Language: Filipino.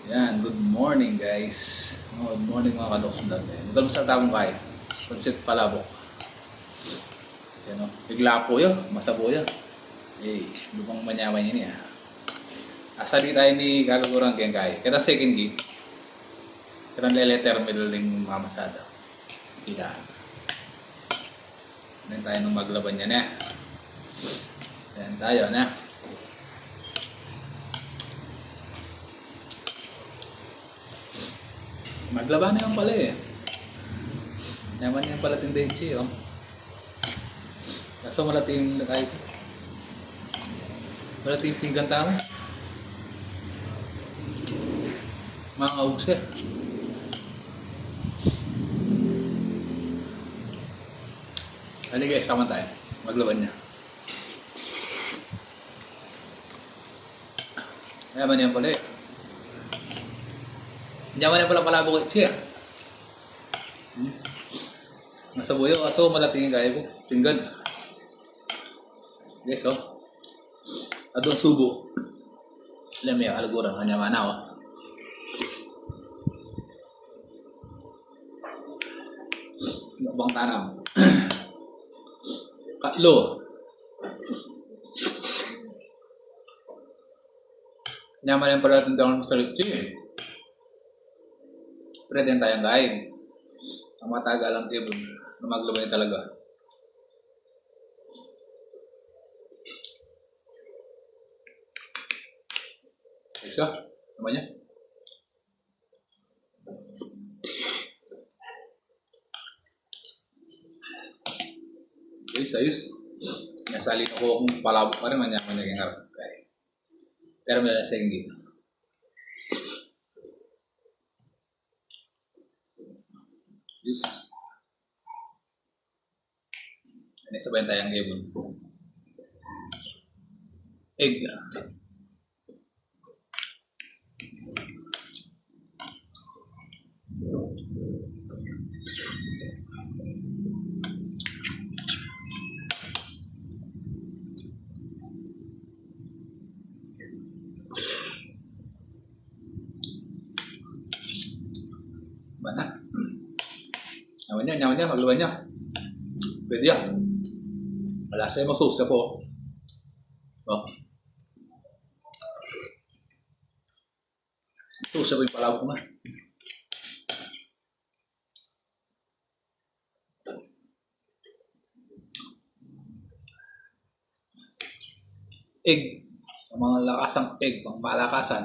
Yan, good morning guys. Good morning mga kadoks natin. Magandang sa tamong kain. Pansit palabok. Yan o. Bigla po yun. Masabo yun. Eh, lupang manyaman yun eh. Asa di tayo ni kagagurang kaya. Kita second gate. Kita letter middle ng mamasada. Kita. Yan tayo nung maglaban yan eh. Yan tayo na. Maglaban na yan pala eh. Yaman yan pala tendency oh. Kaso malati yung kahit malati yung pinggan tama. Mga kaugs eh. Hali guys, tama tayo. Maglaban niya. Yaman yan pala eh. Yaman yan pala palabok siya. Masabuyo, aso malating yung gaya ko. Pinggan. Guys, oh. Adong subo. Alam mo yung alagurang. Kanya mana, oh. Bang tanam. Katlo. Nyaman yung pala tindang sa lipsi, eh. Pwede din tayong gain. Ang matagal ang table na maglubay talaga. Isa, naman niya. Ayos. Nasalin ako kung palabok pa rin, manyaman naging harap. Pero may nasa yung dito. Yes. Ini sabayan tayong ibon. Egg. Mana? Nyaman niya, magluban niya. Pwede yan. Wala sa'yo masusa po. Oh. Susa po yung palabok na. Egg. Ang mga lakasang egg, pang malakasan.